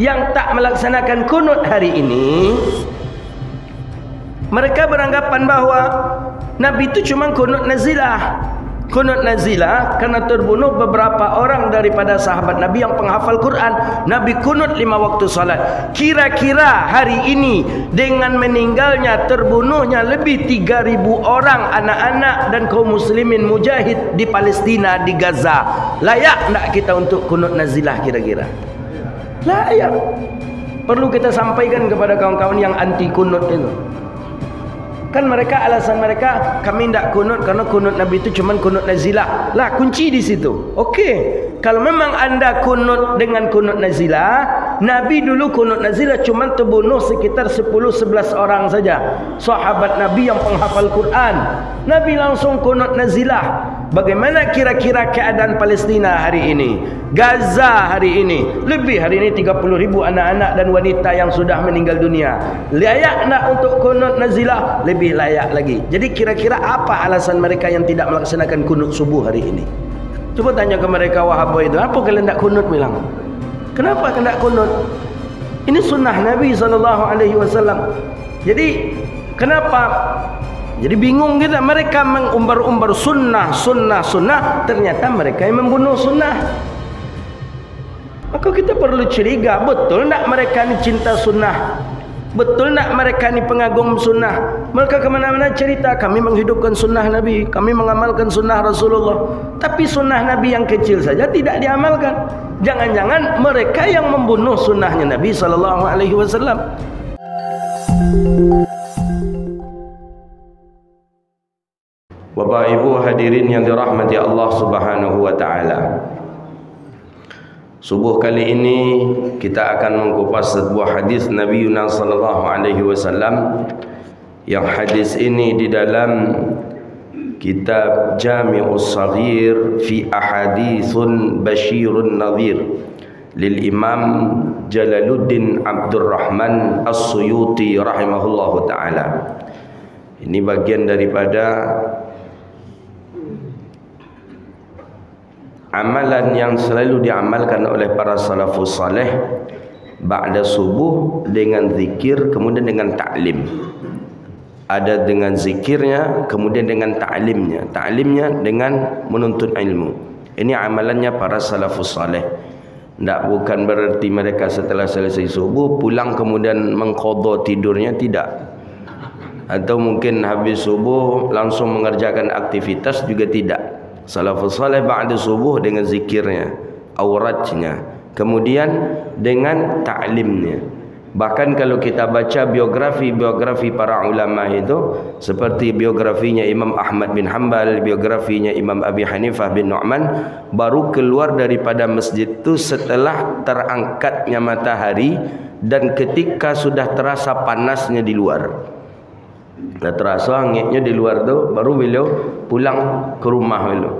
yang tak melaksanakan kunut hari ini, mereka beranggapan bahawa Nabi itu cuma kunut nazilah. Kunut nazilah karena terbunuh beberapa orang daripada sahabat Nabi yang penghafal Quran. Nabi kunut 5 waktu salat. Kira-kira hari ini dengan meninggalnya, terbunuhnya lebih 3.000 orang anak-anak dan kaum muslimin mujahid di Palestina, di Gaza, layak tak kita untuk kunut nazilah kira-kira? Layak. Perlu kita sampaikan kepada kawan-kawan yang anti kunut itu. Kan mereka, alasan mereka, kami tidak kunut karena kunut Nabi itu cuma kunut nazilah. Lah, kunci di situ. Okey, kalau memang anda kunut dengan kunut nazilah, Nabi dulu kunut nazilah cuma terbunuh sekitar 10-11 orang saja, sahabat Nabi yang penghafal Quran. Nabi langsung kunut nazilah. Bagaimana kira-kira keadaan Palestina hari ini, Gaza hari ini? Lebih hari ini 30.000 anak-anak dan wanita yang sudah meninggal dunia. Layak nak untuk kunut nazilah? Lebih layak lagi. Jadi kira-kira apa alasan mereka yang tidak melaksanakan kunut subuh hari ini? Coba tanya ke mereka Wahabi itu, apa kalian tak kunut bilang? Kenapa kalian tak kunut? Ini sunnah Nabi SAW. Jadi kenapa? Jadi bingung kita, mereka mengumbar-umbar sunnah, ternyata mereka yang membunuh sunnah. Maka kita perlu curiga, betul tak mereka ni cinta sunnah? Betul tak mereka ni pengagum sunnah? Mereka kemana-mana cerita, kami menghidupkan sunnah Nabi, kami mengamalkan sunnah Rasulullah. Tapi sunnah Nabi yang kecil saja tidak diamalkan. Jangan-jangan mereka yang membunuh sunnahnya Nabi SAW. Bapak Ibu hadirin yang dirahmati Allah Subhanahu wa taala. Subuh kali ini kita akan mengkupas sebuah hadis Nabi Yunus sallallahu alaihi wasallam, yang hadis ini di dalam kitab Jami'us Saghir fi Ahaditsun Basyirun Nadhir lil Imam Jalaluddin Abdurrahman As-Suyuti rahimahullahu taala. Ini bagian daripada amalan yang selalu diamalkan oleh para salafus saleh ba'da subuh dengan zikir, kemudian dengan ta'lim. Ada dengan zikirnya, kemudian dengan ta'limnya. Ta'limnya dengan menuntut ilmu. Ini amalannya para salafus saleh. Bukan berarti mereka setelah selesai subuh pulang kemudian mengqadha tidurnya, tidak. Atau mungkin habis subuh langsung mengerjakan aktivitas, juga tidak. Salafus saleh ba'da subuh dengan zikirnya, auratnya, kemudian dengan ta'limnya. Bahkan kalau kita baca biografi para ulama itu, seperti biografinya Imam Ahmad bin Hanbal, biografinya Imam Abi Hanifah bin Nu'man, baru keluar daripada masjid itu setelah terangkatnya matahari dan ketika sudah terasa panasnya di luar. Dah terasa anginnya di luar tu, baru beliau pulang ke rumah beliau.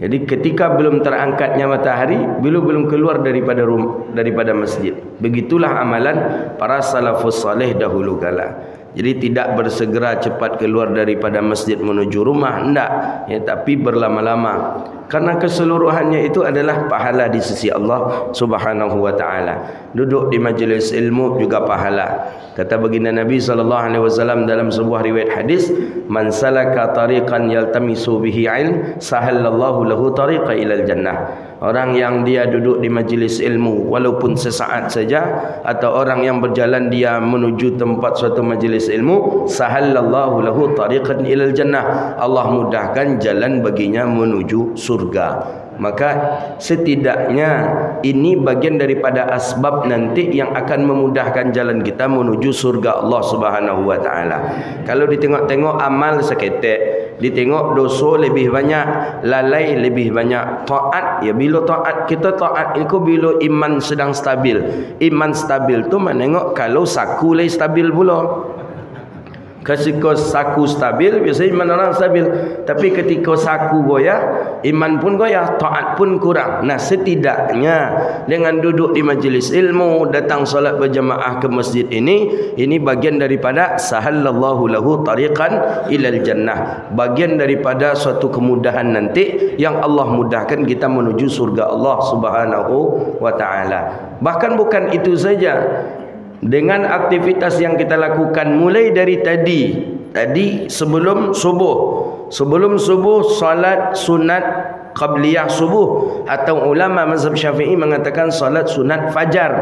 Jadi ketika belum terangkatnya matahari, beliau belum keluar daripada masjid. Begitulah amalan para salafus saleh dahulu kala. Jadi tidak bersegera cepat keluar daripada masjid menuju rumah, enggak ya, tapi berlama-lama. Karena keseluruhannya itu adalah pahala di sisi Allah Subhanahu wa taala. Duduk di majlis ilmu juga pahala. Kata baginda Nabi SAW dalam sebuah riwayat hadis, "Man salaka tariqan yaltamisu bihi ilm, sahallallahu lahu tariqa ilal jannah." Orang yang dia duduk di majlis ilmu walaupun sesaat saja, atau orang yang berjalan dia menuju tempat suatu majlis ilmu, sahallallahu lahu tariqan ilal jannah, Allah mudahkan jalan baginya menuju surga. Maka setidaknya ini bagian daripada asbab nanti yang akan memudahkan jalan kita menuju surga Allah Subhanahu wa taala. Kalau ditengok-tengok amal seketek, ditengok dosa lebih banyak, lalai lebih banyak, taat ya bila taat kita taat itu bila iman sedang stabil. Iman stabil tu menengok kalau saku lagi stabil pula. Ketika saku stabil, biasanya iman orang stabil. Tapi ketika saku goyah, iman pun goyah, taat pun kurang. Nah, setidaknya dengan duduk di majlis ilmu, datang solat berjamaah ke masjid ini bagian daripada sahallallahu lahu tariqan ilal jannah. Bagian daripada suatu kemudahan nanti yang Allah mudahkan kita menuju surga Allah Subhanahu wa taala. Bahkan bukan itu saja. Dengan aktivitas yang kita lakukan mulai dari tadi sebelum subuh salat sunat qabliyah subuh, atau ulama mazhab Syafi'i mengatakan salat sunat fajar.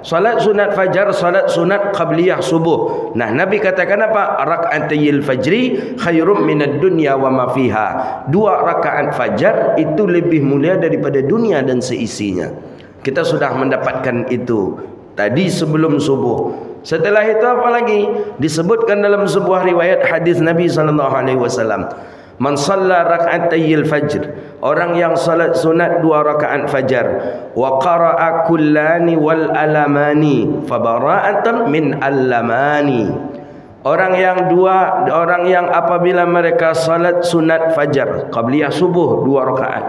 Salat sunat fajar, salat sunat qabliyah subuh. Nah, Nabi katakan apa? Rak'atayil fajri khairum minad dunya wa ma fiha. 2 rakaat fajar itu lebih mulia daripada dunia dan seisinya. Kita sudah mendapatkan itu tadi sebelum subuh. Setelah itu apa lagi? Disebutkan dalam sebuah riwayat hadis Nabi SAW. Man shalla rak'atayil fajr, orang yang salat sunat 2 rakaat fajar, wa qara'a kullani wal alamani fa bara'atan min allamani. Orang yang apabila mereka salat sunat fajar qabliyah subuh 2 rakaat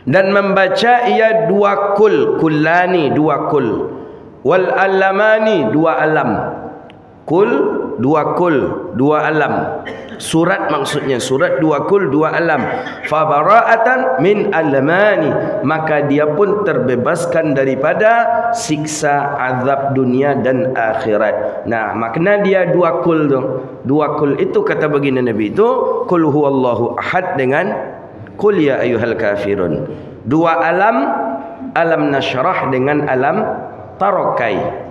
dan membaca ia 2 kullani 2 kul, wal alamani 2 alam, 2 alam, surat maksudnya, surat 2 kul 2 alam, fa bara'atan min alamani, maka dia pun terbebaskan daripada siksa azab dunia dan akhirat. Nah, makna dia 2 kul tu. 2 kul itu kata baginda Nabi itu qul huwallahu ahad dengan qul ya ayyuhal kafirun. 2 alam, alam nasyrah dengan alam tarakai.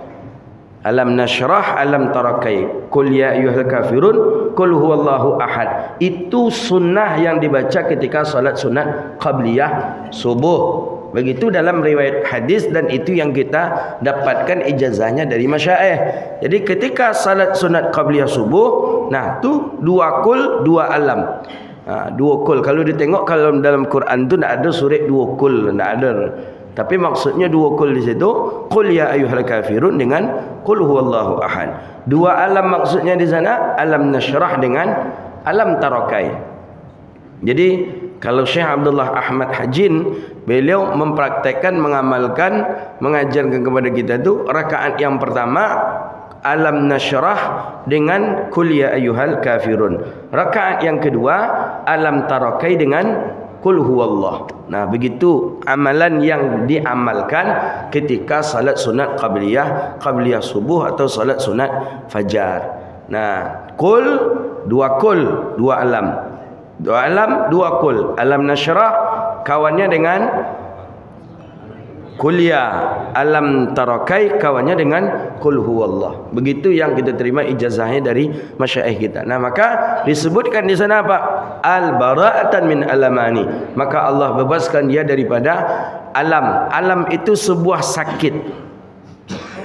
Alam nasyrah, alam tarakai. Qul ya ayyuhal kafirun, qul huwallahu ahad. Itu sunnah yang dibaca ketika salat sunat qabliyah subuh. Begitu dalam riwayat hadis, dan itu yang kita dapatkan ijazahnya dari masyayikh. Jadi ketika salat sunat qabliyah subuh, nah tu 2 kul 2 alam. 2 kul. Kalau ditengok kalau dalam Quran tu tak ada surat 2 kul, tak ada. Tapi maksudnya 2 kul di situ qul ya ayyuhal kafirun dengan qul huwallahu ahad. 2 alam maksudnya di sana alam nasyrah dengan alam tarakai. Jadi kalau Syekh Abdullah Ahmad Hajin, beliau mempraktekkan, mengamalkan, mengajarkan kepada kita tu rakaat yang pertama alam nasyrah dengan qul ya ayyuhal kafirun. Rakaat yang kedua alam tarakai dengan qul huwallah. Nah, begitu amalan yang diamalkan ketika salat sunat qabliyah subuh atau salat sunat fajar. Nah, qul 2 alam. 2 alam 2 qul. Alam nasyrah kawannya dengan kuliah, alam tarakai kawannya dengan qul huwallah. Begitu yang kita terima ijazahnya dari masyayikh kita. Nah, maka disebutkan di sana apa? Al bara'atan min alamani. Maka Allah bebaskan dia daripada alam. Alam itu sebuah sakit.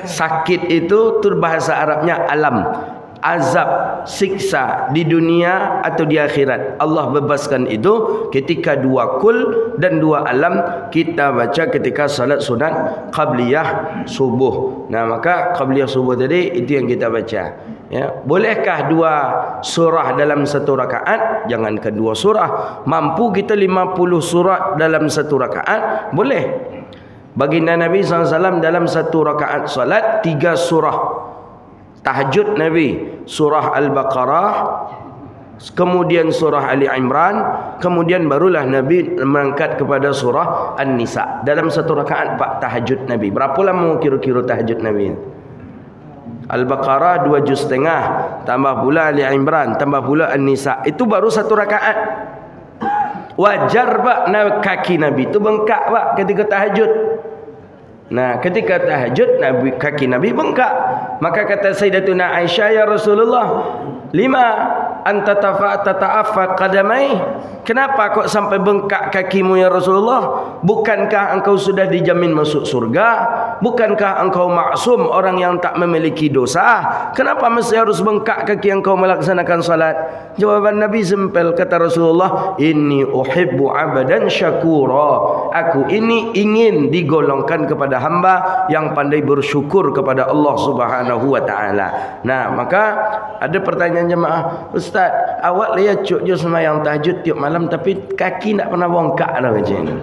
Sakit itu bahasa Arabnya alam. Azab, siksa di dunia atau di akhirat. Allah bebaskan itu ketika 2 kul dan 2 alam kita baca ketika salat sunat qabliyah subuh. Nah, maka qabliyah subuh tadi itu yang kita baca. Ya, bolehkah 2 surah dalam 1 rakaat? Jangankan 2 surah, mampu kita 50 surah dalam 1 rakaat, boleh. Baginda Nabi SAW dalam 1 rakaat salat 3 surah. Tahajud Nabi, surah Al-Baqarah, kemudian surah Ali Imran, kemudian barulah Nabi mengangkat kepada surah An-Nisa. Dalam 1 rakaat Pak tahajud Nabi. Berapa lama kira-kira tahajud Nabi? Al-Baqarah 2 juz setengah, tambah pula Ali Imran, tambah pula An-Nisa. Itu baru 1 rakaat. Wajar Pak kaki Nabi itu bengkak Pak ketika tahajud. Nah, ketika tahajud kaki Nabi bengkak. Maka kata Sayyidatuna Aisyah, ya Rasulullah, 5 anta tata'affa qadamai? Kenapa kok sampai bengkak kakimu ya Rasulullah? Bukankah engkau sudah dijamin masuk surga? Bukankah engkau maksum, orang yang tak memiliki dosa? Kenapa mesti harus bengkak kaki engkau melaksanakan salat? Jawaban Nabi simpel, kata Rasulullah, inni uhibbu abadan syakura. Aku ini ingin digolongkan kepada hamba yang pandai bersyukur kepada Allah Subhanahu wa taala. Nah, maka ada pertanyaan jemaah, Ustaz, awak lihat cuk je sembahyang tahajud tiap malam tapi kaki tak pernah bongkak dah macam ni.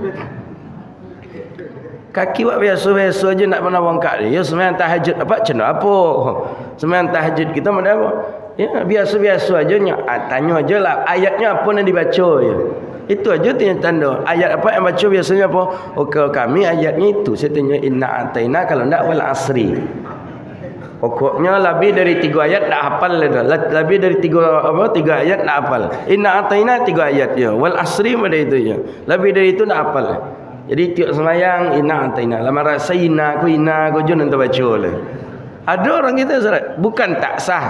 Kaki buat biasa-biasa aja nak pernah bongkak dia. Ya sembahyang tahajud apa cena apa? Sembahyang tahajud kita mana apa? Ya biasa-biasa aja tanya ajalah ayatnya apa yang dibaca ya. Itu aja tanda. Ayat apa yang baca biasanya apa? Okey, kami ayatnya itu. Saya tanya inna ataina, kalau enggak wal asri. Pokoknya lebih dari 3 ayat nak hafal dah. Lebih dari 3 ayat nak hafal. Inna ataina 3 ayat je. Wal asri pada itu je. Lebih dari itu nak hafal. Jadi tiap sembahyang inna ataina. Lama rasaina ku inna ku jun untuk baca lah. Ada orang kita salat bukan tak sah,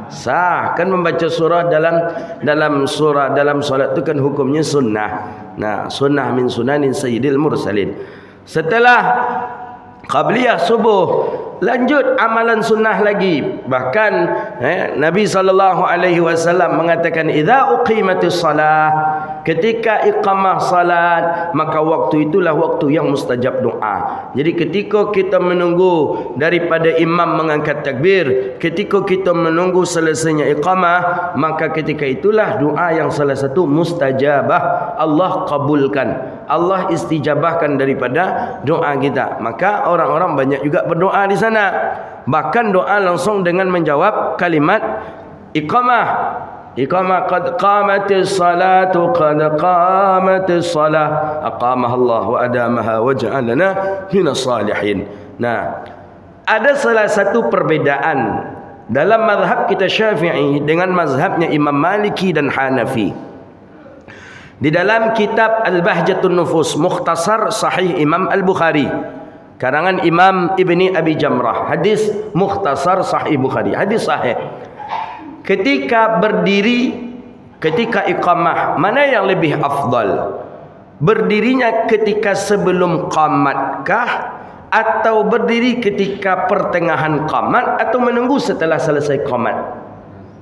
sah kan membaca surah dalam solat itu kan hukumnya sunnah. Nah, sunnah min sunanin sayyidil mursalin. Setelah qabliyah subuh, lanjut amalan sunnah lagi. Bahkan Nabi SAW mengatakan idza uqimatis salah, ketika iqamah salat, maka waktu itulah waktu yang mustajab doa. Jadi ketika kita menunggu daripada imam mengangkat takbir, ketika kita menunggu selesainya iqamah, maka ketika itulah doa yang salah satu mustajabah, Allah kabulkan, Allah istijabahkan daripada doa kita. Maka orang-orang banyak juga berdoa di sana. Bahkan doa langsung dengan menjawab kalimat iqamah. Iqamah qad qamatis salatu qad qamatis salah aqamaha Allah wa adamaha wa ja'alana minas salihin. Nah, ada salah satu perbedaan dalam mazhab kita Syafi'i dengan mazhabnya Imam Maliki dan Hanafi. Di dalam kitab Al-Bahjatun Nufus, Mukhtasar Sahih Imam Al-Bukhari, karangan Imam Ibni Abi Jamrah, hadis Mukhtasar Sahih Bukhari, hadis sahih. Ketika berdiri, ketika iqamah, mana yang lebih afdal? Berdirinya ketika sebelum qamatkah, atau berdiri ketika pertengahan qamat, atau menunggu setelah selesai qamat?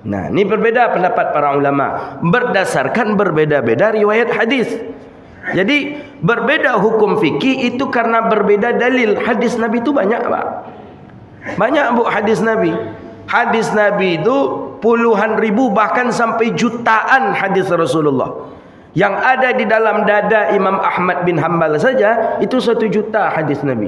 Nah, ini berbeda pendapat para ulama berdasarkan berbeda-beda riwayat hadis. Jadi berbeda hukum fikih itu karena berbeda dalil. Hadis Nabi itu banyak, Pak. Banyak, Bu, hadis Nabi. Hadis Nabi itu puluhan ribu bahkan sampai jutaan hadis Rasulullah. Yang ada di dalam dada Imam Ahmad bin Hanbal saja itu 1 juta hadis Nabi.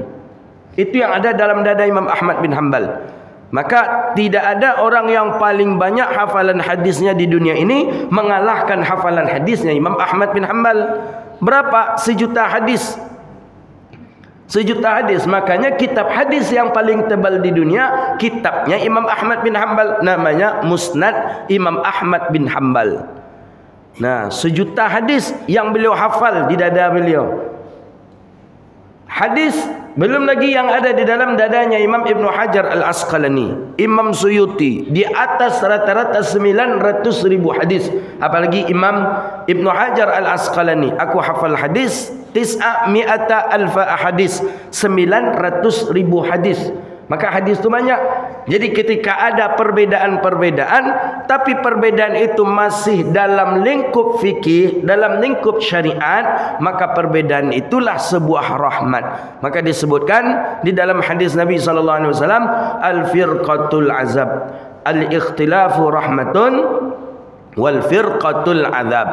Itu yang ada dalam dada Imam Ahmad bin Hanbal. Maka tidak ada orang yang paling banyak hafalan hadisnya di dunia ini mengalahkan hafalan hadisnya Imam Ahmad bin Hanbal. Berapa? 1 juta hadis. 1 juta hadis. Makanya kitab hadis yang paling tebal di dunia kitabnya Imam Ahmad bin Hanbal, namanya Musnad Imam Ahmad bin Hanbal. Nah, 1 juta hadis yang beliau hafal di dada beliau. Hadis belum lagi yang ada di dalam dadanya Imam Ibnu Hajar Al-Asqalani, Imam Suyuti, di atas rata-rata 900.000 hadis. Apalagi Imam Ibnu Hajar Al-Asqalani, aku hafal hadis 900,000 hadis, 900.000 hadis. Maka hadis itu banyak. Jadi ketika ada perbedaan-perbedaan, tapi perbedaan itu masih dalam lingkup fikih, dalam lingkup syariat, maka perbedaan itulah sebuah rahmat. Maka disebutkan di dalam hadis Nabi SAW, al-firqatul azab, al-ikhtilafu rahmatun, wal-firqatul azab.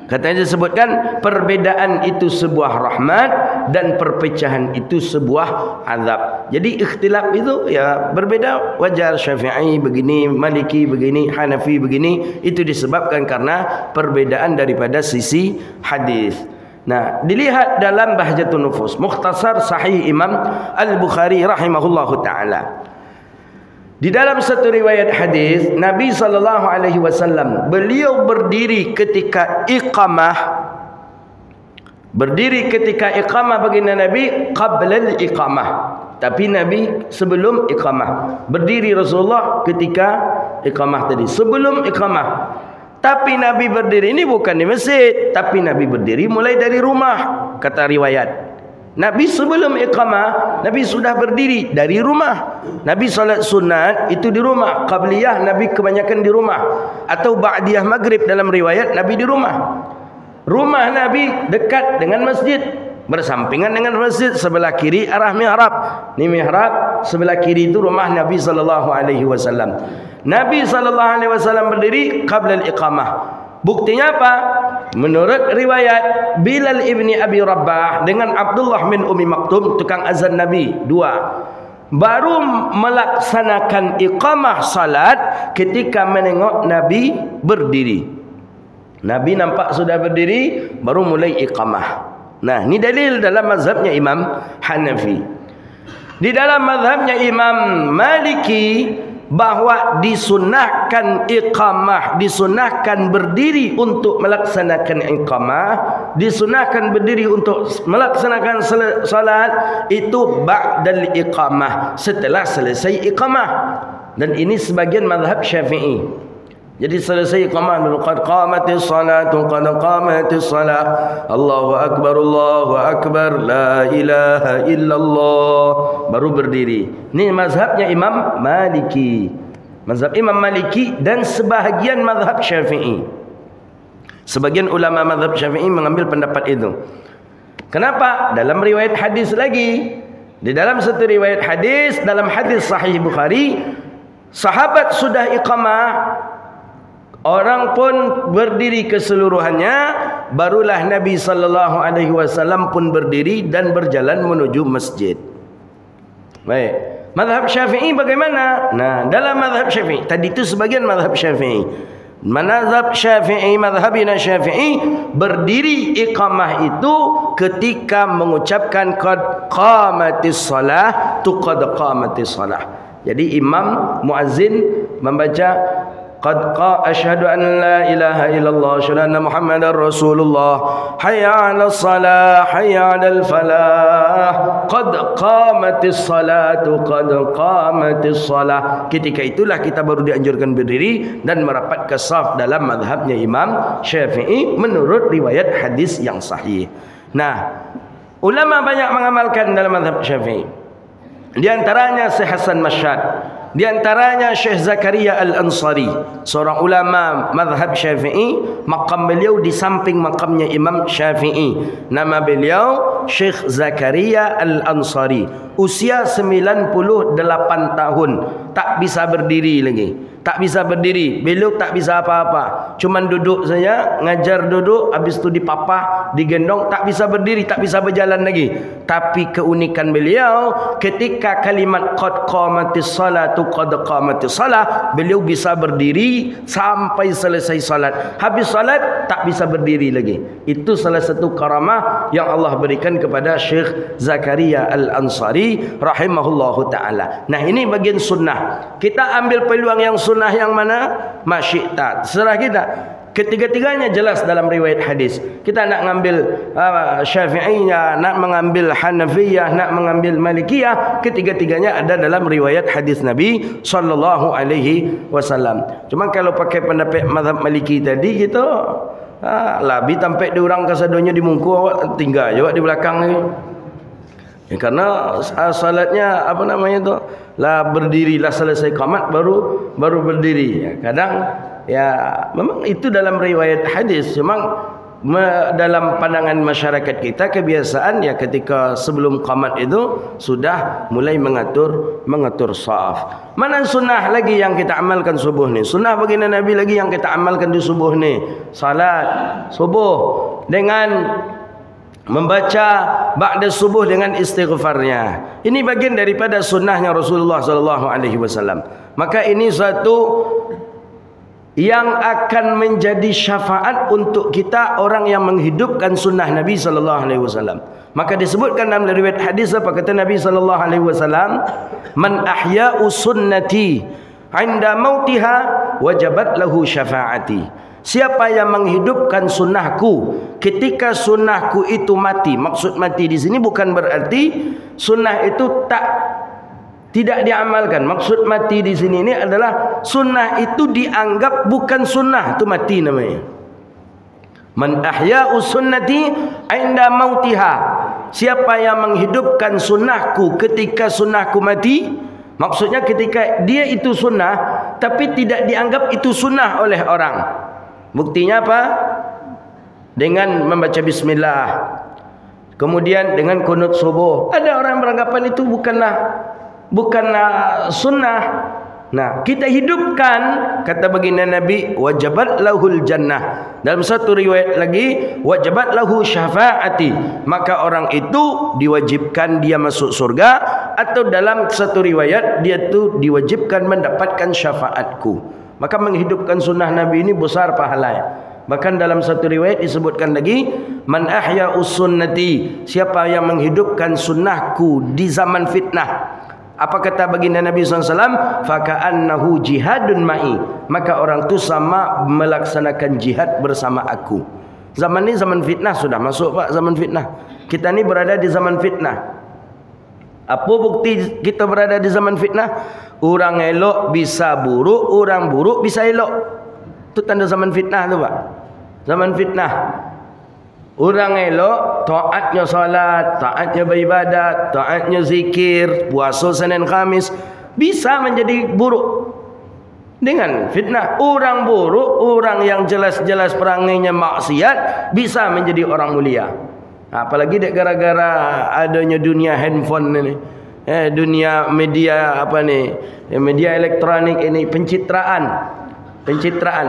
Katanya disebutkan perbedaan itu sebuah rahmat dan perpecahan itu sebuah azab. Jadi ikhtilaf itu ya berbeda, wajar. Syafi'i begini, Maliki begini, Hanafi begini. Itu disebabkan karena perbedaan daripada sisi hadis. Nah, dilihat dalam Bahjatun Nufus, Mukhtasar Sahih Imam Al-Bukhari rahimahullahu taala. Di dalam satu riwayat hadis, Nabi SAW beliau berdiri ketika iqamah. Berdiri ketika iqamah baginda Nabi qabla al-iqamah. Tapi Nabi sebelum iqamah. Berdiri Rasulullah ketika iqamah tadi, sebelum iqamah. Tapi Nabi berdiri ini bukan di masjid, tapi Nabi berdiri mulai dari rumah, kata riwayat. Nabi sebelum iqamah, Nabi sudah berdiri dari rumah. Nabi solat sunat itu di rumah. Qabliyah Nabi kebanyakan di rumah, atau ba'diyah maghrib dalam riwayat Nabi di rumah. Rumah Nabi dekat dengan masjid, bersampingan dengan masjid, sebelah kiri arah mihrab. Ini mihrab, sebelah kiri itu rumah Nabi sallallahu alaihi wasallam. Nabi sallallahu alaihi wasallam berdiri qabla al-iqamah. Buktinya apa? Menurut riwayat Bilal ibni Abi Rabah dengan Abdullah bin Ummi Maktum, tukang azan Nabi, dua, baru melaksanakan iqamah salat ketika menengok Nabi berdiri. Nabi nampak sudah berdiri, baru mulai iqamah. Nah, ini dalil dalam mazhabnya Imam Hanafi. Di dalam mazhabnya Imam Maliki, bahawa disunahkan iqamah, disunahkan berdiri untuk melaksanakan iqamah, disunahkan berdiri untuk melaksanakan salat itu ba'dal iqamah, setelah selesai iqamah. Dan ini sebagian mazhab Syafi'i. Jadi selesai iqamah, qad qamatis salatu, qad qamatis salah, Allahu akbar, la ilaha illallah, baru berdiri. Ini mazhabnya Imam Maliki. Mazhab Imam Maliki dan sebahagian mazhab Syafi'i. Sebagian ulama mazhab Syafi'i mengambil pendapat itu. Kenapa? Dalam riwayat hadis lagi. Di dalam satu riwayat hadis, dalam hadis sahih Bukhari, sahabat sudah iqamah, orang pun berdiri keseluruhannya, barulah Nabi sallallahu alaihi wasallam pun berdiri dan berjalan menuju masjid. Baik. Mazhab Syafi'i bagaimana? Nah, dalam mazhab Syafi'i, tadi itu sebagian mazhab Syafi'i. Mazhab Syafi'i, mazhabina Syafi'i, berdiri iqamah itu ketika mengucapkan qad qamatis salah, tu qad qamatis salah. Jadi imam muazzin membaca qad asyhadu an la ilaha illallah, asyhadu anna muhammadar rasulullah, hayya 'alas salah, hayya 'alal falah, qad qamatis salatu, qad qamatis salah. Ketika itulah kita baru dianjurkan berdiri dan merapat ke saf dalam mazhabnya Imam Syafi'i menurut riwayat hadis yang sahih. Nah, ulama banyak mengamalkan dalam mazhab Syafi'i. Di antaranya Syekh Hasan Masyad, di antaranya Syekh Zakaria Al-Ansari, seorang ulama mazhab Syafi'i. Maqam beliau di samping maqamnya Imam Syafi'i. Nama beliau Syekh Zakaria Al-Ansari. Usia 98 tahun, tak bisa berdiri lagi. Tak bisa berdiri, beliau tak bisa apa-apa, cuman duduk saja, ngajar duduk, habis itu dipapah, digendong, tak bisa berdiri, tak bisa berjalan lagi. Tapi keunikan beliau, ketika kalimat qad qamatis salatu, qad qamatis salah, beliau bisa berdiri sampai selesai salat. Habis salat tak bisa berdiri lagi. Itu salah satu karamah yang Allah berikan kepada Syekh Zakaria Al-Ansari rahimahullahu ta'ala. Nah, ini bagian sunnah. Kita ambil peluang yang sunnah yang mana? Masyi'tat, serah kita. Ketiga-tiganya jelas dalam riwayat hadis. Kita nak mengambil Syafi'iyah, nak mengambil Hanafiyah, nak mengambil Malikiyah, ketiga-tiganya ada dalam riwayat hadis Nabi sallallahu alaihi wasallam. Cuma kalau pakai pendapat mazhab Maliki tadi gitu, labi tampek diorang kasadonya di muka, awak tinggal juga di belakang ni. Ya, karena salatnya apa namanya tu, lah berdirilah selesai qamat baru berdiri. Ya, kadang ya memang itu dalam riwayat hadis. Memang dalam pandangan masyarakat kita kebiasaan ya ketika sebelum qamat itu sudah mulai mengatur shaf. Mana sunnah lagi yang kita amalkan subuh ni? Sunnah baginda Nabi lagi yang kita amalkan di subuh ni. Salat subuh dengan membaca ba'da subuh dengan istighfarnya. Ini bagian daripada sunnahnya Rasulullah sallallahu alaihi wasallam. Maka ini satu yang akan menjadi syafaat untuk kita orang yang menghidupkan sunnah Nabi sallallahu alaihi wasallam. Maka disebutkan dalam riwayat hadis apa kata Nabi sallallahu alaihi wasallam, "Man ahya'u sunnati 'inda mautiha wajabat lahu syafaati." Siapa yang menghidupkan sunnahku ketika sunnahku itu mati. Maksud mati di sini bukan berarti sunnah itu tak tidak diamalkan. Maksud mati di sini ini adalah sunnah itu dianggap bukan sunnah, itu mati namanya. Man ahya'u sunnati 'inda mautiha. Siapa yang menghidupkan sunnahku ketika sunnahku mati, maksudnya ketika dia itu sunnah tapi tidak dianggap itu sunnah oleh orang. Buktinya apa? Dengan membaca bismillah, kemudian dengan kunut subuh. Ada orang yang beranggapan itu bukanlah sunnah. Nah, kita hidupkan, kata baginda Nabi, wajabat lahul jannah. Dalam satu riwayat lagi, wajabat lahu syafaati. Maka orang itu diwajibkan dia masuk surga, atau dalam satu riwayat dia itu diwajibkan mendapatkan syafaatku. Maka menghidupkan sunnah Nabi ini besar pahalanya. Bahkan dalam satu riwayat disebutkan lagi, man ahya'u sunnati, siapa yang menghidupkan sunnahku di zaman fitnah. Apa kata baginda Nabi SAW? Faka'annahu jihadun ma'i. Maka orang itu sama melaksanakan jihad bersama aku. Zaman ini zaman fitnah sudah masuk, Pak, zaman fitnah. Kita ni berada di zaman fitnah. Apa bukti kita berada di zaman fitnah? Orang elok bisa buruk, orang buruk bisa elok. Itu tanda zaman fitnah tu, Pak. Zaman fitnah. Orang elok, taatnya salat, taatnya beribadat, taatnya zikir, puasa Senin Khamis, bisa menjadi buruk dengan fitnah. Orang buruk, orang yang jelas-jelas perangainya maksiat, bisa menjadi orang mulia. Apalagi gara-gara adanya dunia handphone ini, dunia media media elektronik ini, pencitraan.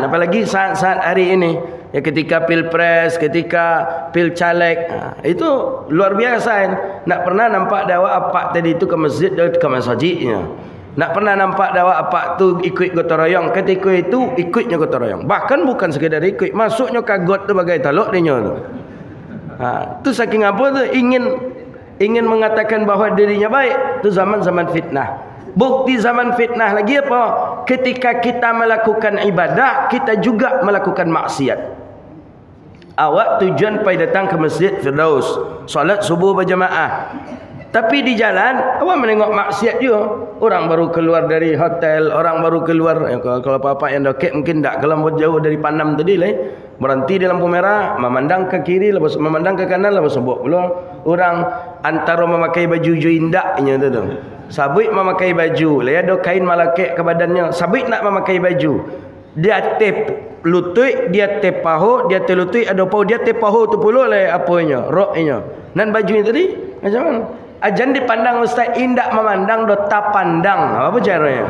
Apalagi saat-saat hari ini, ya, ketika pilpres, ketika pilcaleg, itu luar biasa. Nak pernah nampak dakwah apa tadi itu ke masjid dan ke masjidnya. Nak pernah nampak dakwah apa tu ikut gotong royong, ketika itu ikutnya gotong royong. Bahkan bukan sekadar ikut, masuknya kagot tu bagai taluk dia tu. Tu saking apa tu ingin mengatakan bahawa dirinya baik. Tu zaman-zaman fitnah. Bukti zaman fitnah lagi apa? Ketika kita melakukan ibadah, kita juga melakukan maksiat. Awak tujuan pergi datang ke Masjid Firdaus, solat subuh berjamaah. Tapi di jalan awak menengok maksiat juga. Orang baru keluar dari hotel, orang baru keluar, kalau apa-apa yang dokek mungkin tak, kalau jauh dari Panam tadi lah, berhenti di lampu merah, memandang ke kiri, lepas memandang ke kanan, lepas sebut pula orang antara memakai baju indaknya tu. Sabit memakai baju, dia ada kain malakek ke badannya. Sabit nak memakai baju, dia tep lutut, dia tep paha, dia tep lutut, ada paha, dia tep paha tu pula lah apanya, roknya. Dan bajunya tadi macam mana? Ajan dipandang ustaz, indak memandang, do tak pandang. Apa caranya?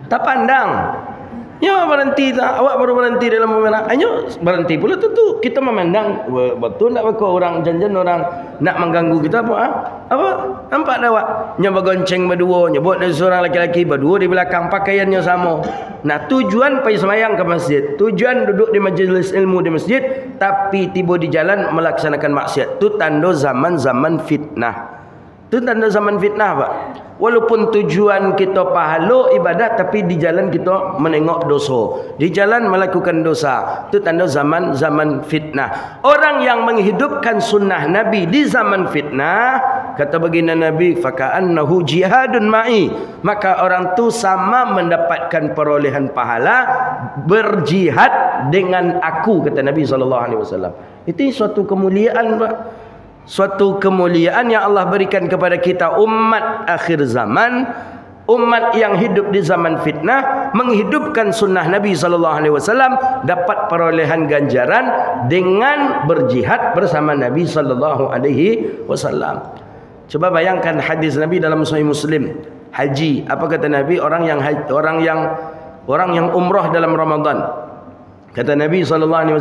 Tak pandang. Ya, berhenti tak? Awak baru berhenti dalam merah. Ayo berhenti pula tentu kita memandang. Betul tak bakal orang janjan orang nak mengganggu kita apa? Apa? Nampak tak awak? Nya bergonceng berdua, nyebut dari seorang laki-laki berdua di belakang, pakaiannya sama. Nah, tujuan pergi sembahyang ke masjid, tujuan duduk di majlis ilmu di masjid, tapi tiba di jalan melaksanakan maksiat. Itu tanda zaman-zaman fitnah. Itu tanda zaman fitnah, Pak. Walaupun tujuan kita pahala ibadah, tapi di jalan kita menengok dosa, di jalan melakukan dosa. Itu tanda zaman fitnah. Orang yang menghidupkan sunnah Nabi di zaman fitnah, kata baginda Nabi, faka'annahu jihadun ma'i. Maka orang tu sama mendapatkan perolehan pahala berjihad dengan aku, kata Nabi SAW. Itu suatu kemuliaan, Pak. Suatu kemuliaan yang Allah berikan kepada kita umat akhir zaman, umat yang hidup di zaman fitnah, menghidupkan sunnah Nabi SAW, dapat perolehan ganjaran dengan berjihad bersama Nabi SAW. Coba bayangkan hadis Nabi dalam Sahih Muslim, haji. Apa kata Nabi? Orang yang umrah dalam Ramadan. Kata Nabi SAW,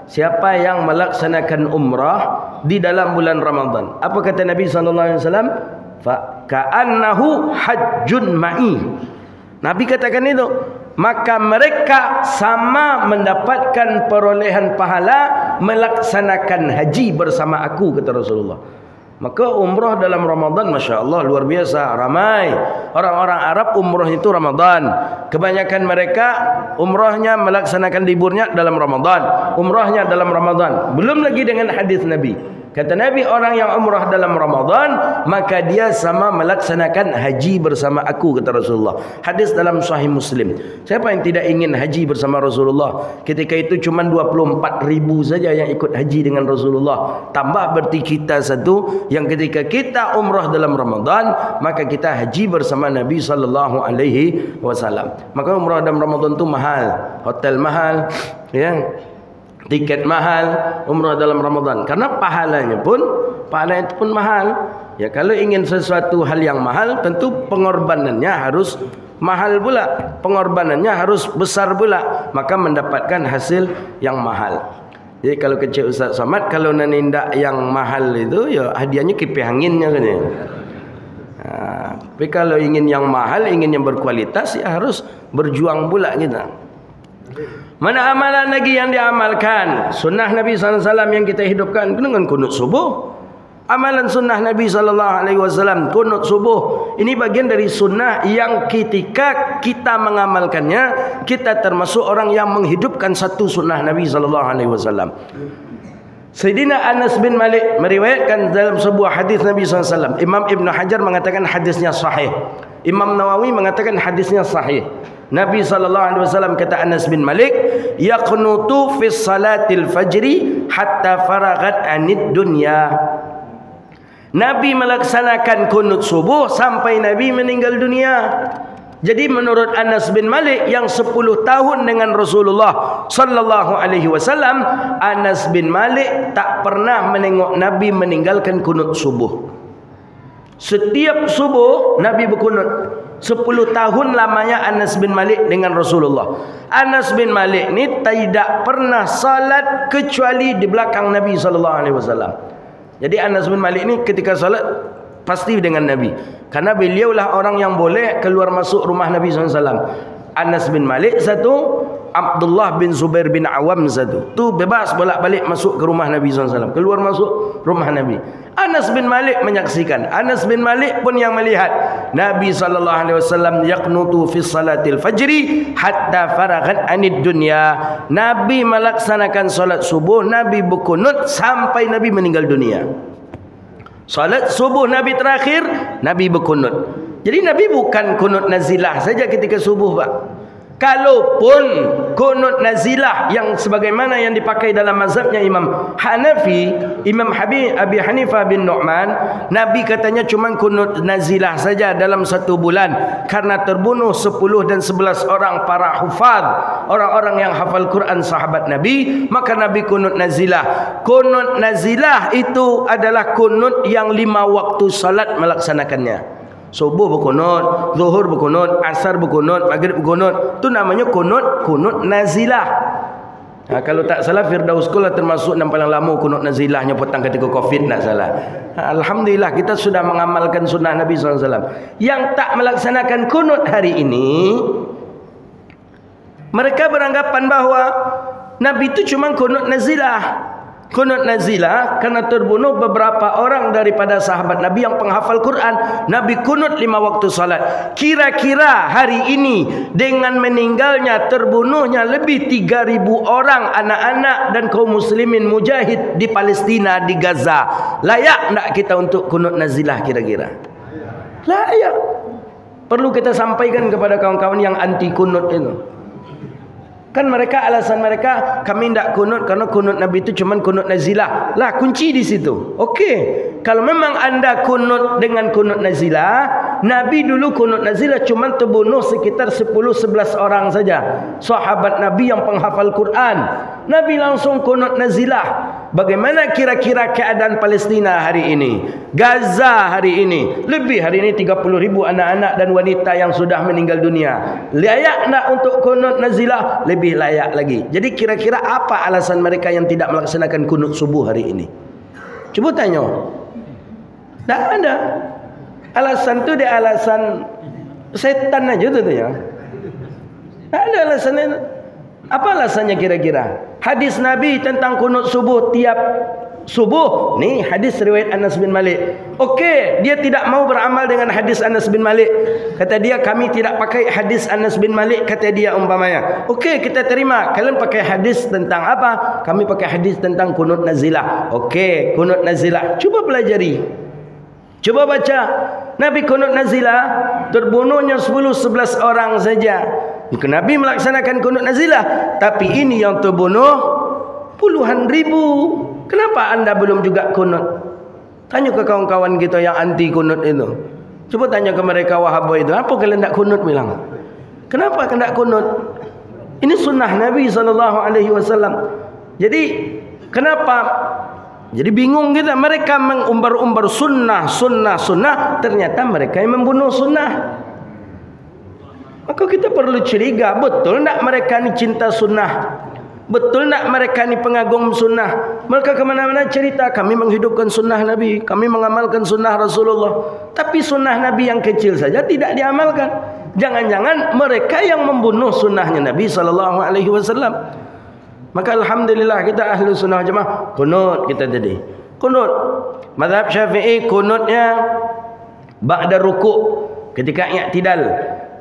siapa yang melaksanakan umrah di dalam bulan Ramadan, apa kata Nabi SAW? Fa ka'annahu hajjun ma'i. Nabi katakan itu, maka mereka sama mendapatkan perolehan pahala melaksanakan haji bersama aku, kata Rasulullah. Maka umrah dalam Ramadan, Masya Allah, luar biasa. Ramai orang-orang Arab umrah itu Ramadan. Kebanyakan mereka umrahnya melaksanakan liburnya dalam Ramadan, umrahnya dalam Ramadan. Belum lagi dengan hadis Nabi. Kata Nabi, orang yang umrah dalam Ramadan, maka dia sama melaksanakan haji bersama aku, kata Rasulullah. Hadis dalam Sahih Muslim. Siapa yang tidak ingin haji bersama Rasulullah? Ketika itu cuma 24.000 saja yang ikut haji dengan Rasulullah. Tambah berarti kita satu yang ketika kita umrah dalam Ramadan, maka kita haji bersama Nabi sallallahu alaihi wasallam. Maka umrah dalam Ramadan itu mahal, hotel mahal, ya. Tiket mahal, umrah dalam Ramadan. Karena pahalanya pun mahal. Ya, kalau ingin sesuatu hal yang mahal, tentu pengorbanannya harus mahal pula. Pengorbanannya harus besar pula. Maka mendapatkan hasil yang mahal. Jadi kalau kecil Ustaz Somad, kalau nanindak yang mahal itu, ya hadiahnya kipas anginnya kan ya. Tapi kalau ingin yang mahal, ingin yang berkualitas, ya harus berjuang pula kita. Mana amalan lagi yang diamalkan? Sunnah Nabi SAW yang kita hidupkan dengan kunut subuh. Amalan sunnah Nabi SAW, kunut subuh. Ini bagian dari sunnah yang ketika kita mengamalkannya, kita termasuk orang yang menghidupkan satu sunnah Nabi SAW. Sayyidina Anas bin Malik meriwayatkan dalam sebuah hadis Nabi SAW. Imam Ibn Hajar mengatakan hadisnya sahih. Imam Nawawi mengatakan hadisnya sahih. Nabi SAW kata Anas bin Malik, yaqnutu fi salatil fajri hatta faragat anid dunya. Nabi melaksanakan kunut subuh sampai Nabi meninggal dunia. Jadi menurut Anas bin Malik yang 10 tahun dengan Rasulullah sallallahu alaihi wasallam, Anas bin Malik tak pernah menengok Nabi meninggalkan kunut subuh. Setiap subuh Nabi berkunut. 10 tahun lamanya Anas bin Malik dengan Rasulullah. Anas bin Malik ni tidak pernah salat kecuali di belakang Nabi sallallahu alaihi wasallam. Jadi Anas bin Malik ni ketika salat pasti dengan Nabi. Karena beliaulah orang yang boleh keluar masuk rumah Nabi sallallahu alaihi wasallam. Anas bin Malik satu, Abdullah bin Zubair bin Awam satu. Tu bebas bolak-balik masuk ke rumah Nabi SAW. Keluar masuk rumah Nabi. Anas bin Malik menyaksikan. Anas bin Malik pun yang melihat Nabi SAW yaqnutu fi salatil fajri hatta faragat anid dunya. Nabi melaksanakan solat subuh, Nabi berkunut sampai Nabi meninggal dunia. Solat subuh Nabi terakhir, Nabi berkunut. Jadi Nabi bukan kunut nazilah saja ketika subuh, Pak. Kalaupun kunut nazilah yang sebagaimana yang dipakai dalam mazhabnya Imam Hanafi, Imam Abi Hanifah bin Nu'man, Nabi katanya cuma kunut nazilah saja dalam 1 bulan karena terbunuh 10 dan 11 orang para hufaz, orang-orang yang hafal Quran sahabat Nabi, maka Nabi kunut nazilah. Kunut nazilah itu adalah kunut yang 5 waktu salat melaksanakannya. Subuh berkunut, zuhur berkunut, asar berkunut, maghrib berkunut. Itu namanya kunut nazilah. Kalau tak salah Firdaus School termasuk yang paling lama kunut nazilahnya petang ketika Covid, tak salah. Alhamdulillah kita sudah mengamalkan sunnah Nabi SAW. Yang tak melaksanakan kunut hari ini, mereka beranggapan bahawa Nabi itu cuma kunut nazilah. Kunut nazilah karena terbunuh beberapa orang daripada sahabat Nabi yang penghafal Quran. Nabi kunut 5 waktu salat. Kira-kira hari ini dengan meninggalnya, terbunuhnya lebih 3.000 orang anak-anak dan kaum muslimin mujahid di Palestina, di Gaza, layak tak kita untuk kunut nazilah kira-kira? Layak. Perlu kita sampaikan kepada kawan-kawan yang anti kunut itu. Kan mereka, alasan mereka, kami tidak kunut karena kunut Nabi itu cuma kunut nazilah. Lah, kunci di situ. Okey, kalau memang anda kunut dengan kunut nazilah, Nabi dulu kunut nazilah cuma terbunuh sekitar 10-11 orang saja, sahabat Nabi yang penghafal Quran. Nabi langsung kunut nazilah. Bagaimana kira-kira keadaan Palestina hari ini, Gaza hari ini? Lebih hari ini 30.000 anak-anak dan wanita yang sudah meninggal dunia. Layak tak untuk kunut nazilah? Lebih layak lagi. Jadi kira-kira apa alasan mereka yang tidak melaksanakan kunut subuh hari ini? Cuba tanya. Tak ada. Alasan tu dia alasan setan aja tu ya. Tak ada alasannya. Apa alasannya kira-kira? Hadis Nabi tentang kunut subuh tiap subuh. Ni hadis riwayat Anas bin Malik. Okey, dia tidak mau beramal dengan hadis Anas bin Malik. Kata dia, kami tidak pakai hadis Anas bin Malik, kata dia umpamanya. Okey, kita terima. Kalian pakai hadis tentang apa? Kami pakai hadis tentang kunut nazilah. Okey, kunut nazilah. Cuba pelajari. Coba baca. Nabi kunut nazilah, terbunuhnya 10-11 orang saja. Nabi melaksanakan kunut nazilah, tapi ini yang terbunuh puluhan ribu. Kenapa anda belum juga kunut? Tanya ke kawan-kawan kita yang anti kunut itu. Coba tanya ke mereka Wahabi itu, apa kalian tak kunut bilang? Kenapa kalian tak kunut? Ini sunnah Nabi SAW. Jadi kenapa? Jadi bingung kita, mereka mengumbar-umbar sunnah, ternyata mereka yang membunuh sunnah. Maka kita perlu curiga, betul tak mereka ni cinta sunnah? Betul tak mereka ni pengagum sunnah? Mereka kemana-mana cerita, kami menghidupkan sunnah Nabi, kami mengamalkan sunnah Rasulullah. Tapi sunnah Nabi yang kecil saja tidak diamalkan. Jangan-jangan mereka yang membunuh sunnahnya Nabi SAW. Maka alhamdulillah kita ahli sunnah jemaah kunut kita tadi. Kunut. Mazhab Syafi'i kunutnya ba'da ruku', ketika i'tidal.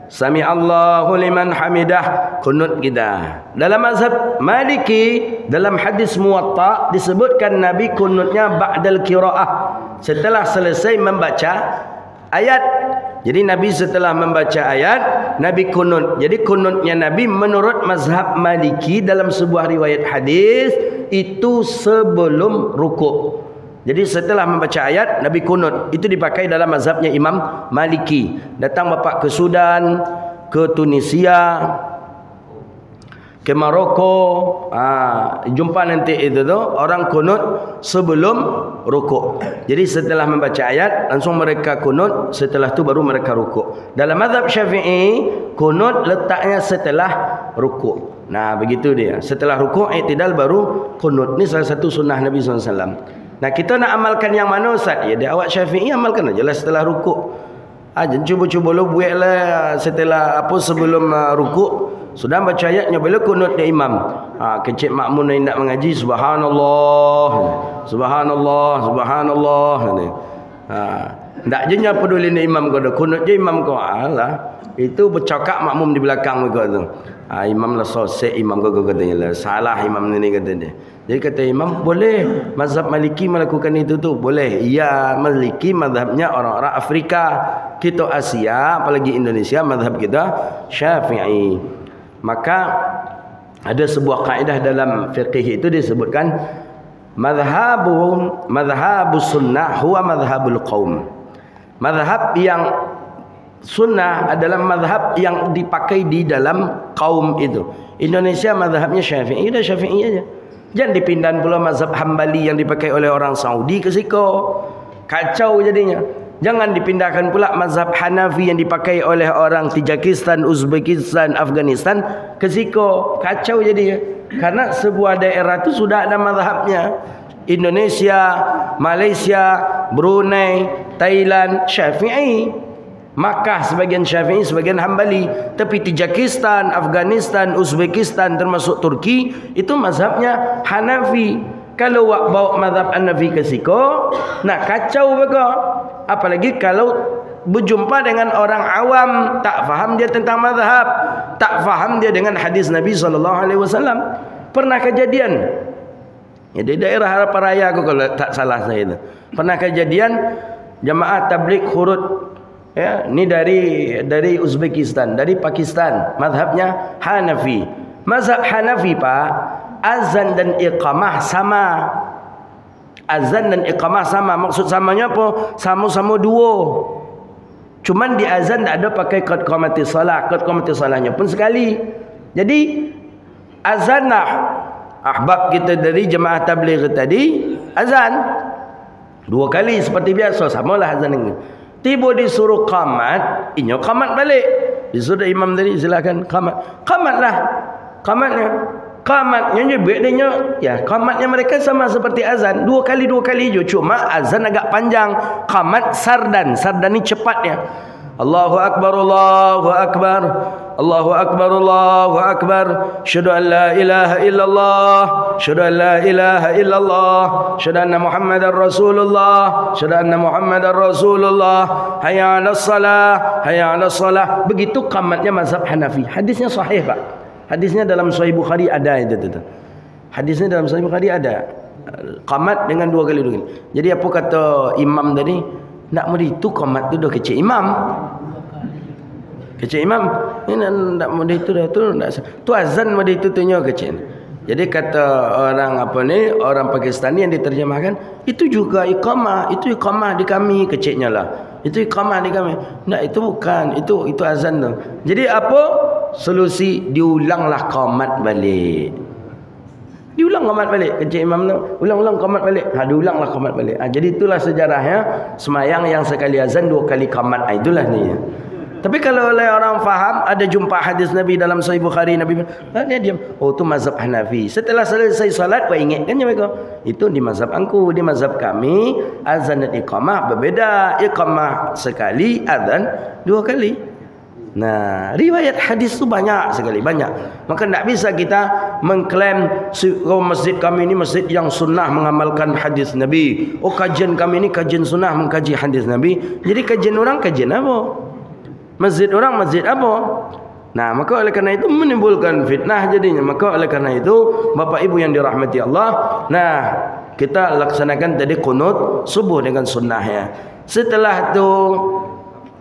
Sami Allahu liman hamidah, kunut kita. Dalam mazhab Maliki, dalam hadis Muwatta disebutkan Nabi kunutnya ba'dal qiraah, setelah selesai membaca ayat. Jadi Nabi setelah membaca ayat, Nabi kunut. Jadi kunutnya Nabi menurut mazhab Maliki dalam sebuah riwayat hadis itu sebelum rukuk. Jadi setelah membaca ayat, Nabi kunut. Itu dipakai dalam mazhabnya Imam Maliki. Datang bapak ke Sudan, ke Tunisia, ke Maroko, jumpa nanti itu tu orang kunut sebelum rukuk. Jadi setelah membaca ayat langsung mereka kunut, setelah tu baru mereka rukuk. Dalam mazhab Syafi'i kunut letaknya setelah rukuk. Nah begitu dia. Setelah rukuk i'tidal baru kunut. Ini salah satu sunnah Nabi SAW. Nah kita nak amalkan yang mana Ustaz? Ya dia awak Syafi'i amalkan aja lah setelah rukuk. Jangan cuba-cuba lo buatlah setelah sebelum rukuk. Sudah baca ayatnya bila kunut dia imam. Kecil makmun yang nak mengaji subhanallah. Subhanallah, subhanallah. Tak je nya peduli ni imam kau dah. Kunut je imam kau. Alah. Itu bercakap makmum di belakang kau tu. Imam lah sosek imam kau katanya lah. Salah imam ni kata dia. Jadi kata imam, boleh mazhab Maliki melakukan itu tu? Boleh. Ya, Maliki mazhabnya orang-orang Afrika. Kita Asia, apalagi Indonesia, mazhab kita Syafi'i. Maka ada sebuah kaedah dalam fiqh itu disebutkan madhabus sunnah huwa madhabul qaum. Madhab yang sunnah adalah madhab yang dipakai di dalam kaum itu. Indonesia madhabnya Syafi'i, dah Syafi'i aja. Jangan dipindahan pula mazhab Hambali yang dipakai oleh orang Saudi ke siko. Kacau jadinya. Jangan dipindahkan pula mazhab Hanafi yang dipakai oleh orang Tajikistan, Uzbekistan, Afghanistan ke siko. Kacau jadinya. Karena sebuah daerah itu sudah ada mazhabnya. Indonesia, Malaysia, Brunei, Thailand, Syafi'i. Makkah sebagian Syafi'i, sebagian Hambali. Tapi Tajikistan, Afghanistan, Uzbekistan termasuk Turki itu mazhabnya Hanafi. Kalau bawa mazhab Hanafi ke siko, nak kacau bega. Apalagi kalau berjumpa dengan orang awam, tak faham dia tentang mazhab, tak faham dia dengan hadis Nabi SAW. Pernah kejadian ya, di daerah Harapan Raya aku kalau tak salah saya itu. Pernah kejadian jamaah tabligh khurut. Ya, ini dari Uzbekistan, dari Pakistan, mazhabnya Hanafi. Mazhab Hanafi Pak, azan dan iqamah sama. Azan dan iqamah sama. Maksud samanya apa? Sama-sama dua. Cuman di azan tak ada pakai qad qamatis salah. Qad qamatis salahnya pun sekali. Jadi azan lah ahbab kita dari jemaah tabligh tadi, azan dua kali seperti biasa, samalah azan ini. Tiba disuruh qamat, inyo qamat balik. Disuruh imam tadi silakan qamat. Qamatlah. Qamatnya je bedanya ya, qamatnya mereka sama seperti azan, dua kali je. Cuma azan agak panjang, qamat sardan. Sardan ni cepatnya. Allahu akbar, Allahu akbar. Allahu akbar, Allahu akbar. Asyhadu an la ilaha illallah, asyhadu an la ilaha illallah, asyhadu anna Muhammadar Rasulullah, asyhadu anna Muhammadar Rasulullah. Hayya 'alas salah, hayya 'alas salah. Begitu qamatnya mazhab Hanafi. Hadisnya sahih, Pak. Hadisnya dalam Sahih Bukhari ada itu. Hadisnya dalam Sahih Bukhari ada. Qamat dengan 2 kali. Jadi apa kata imam tadi? Nak mau itu qamat tu dah kecil imam. Kecil imam. Ini nak mau itu dah tu nak tu azan mau itu tunya kecil. Jadi kata orang orang Pakistani yang diterjemahkan, itu juga iqamah, itu iqamah di kami kecilnya lah. Itu iqamah di kami. Nak itu bukan, itu azan tu. Jadi apa? Solusi diulanglah qamat balik. Diulang qamat balik. Kecil imam tu ulang-ulang qamat balik. Diulanglah qamat balik. Jadi itulah sejarahnya semayang yang sekali azan 2 kali qamat. Itulah ni. Tapi kalau oleh orang faham, ada jumpa hadis Nabi dalam Sahih Bukhari, Nabi dia diam. Oh, itu mazhab Hanafi. Setelah selesai salat, kau ingatkan je mereka. Itu di mazhab angku, di mazhab kami, azan dan iqamah berbeza. Iqamah sekali, azan 2 kali. Nah, riwayat hadis tu banyak sekali, banyak. Maka tak bisa kita mengklaim masjid kami ini masjid yang sunnah mengamalkan hadis Nabi. Oh, kajian kami ini kajian sunnah mengkaji hadis Nabi. Jadi kajian orang kajian apa? Masjid orang masjid apa? Nah, maka oleh kerana itu menimbulkan fitnah jadinya. Maka oleh kerana itu Bapak Ibu yang dirahmati Allah, nah, kita laksanakan tadi qunut subuh dengan sunnahnya. Setelah itu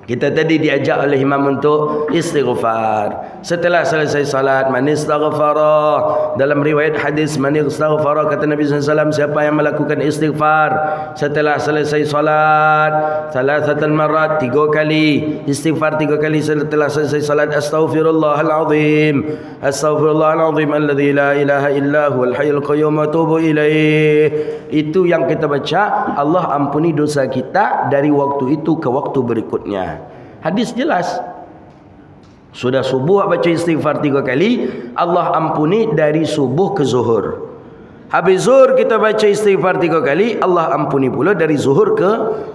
kita tadi diajak oleh imam untuk istighfar. Setelah selesai salat, man istaghfara. Dalam riwayat hadis, man istaghfara, kata Nabi SAW, siapa yang melakukan istighfar setelah selesai salat, salasatan marat, 3 kali. Istighfar 3 kali setelah selesai salat. Astaghfirullahalazim, astaghfirullahalazim alladzi la ilaha illa huwal hayyul qayyum wa atubu ilaih. Itu yang kita baca, Allah ampuni dosa kita dari waktu itu ke waktu berikutnya. Hadis jelas. Sudah subuh baca istighfar 3 kali, Allah ampuni dari subuh ke zuhur. Habis zuhur kita baca istighfar 3 kali, Allah ampuni pula dari zuhur ke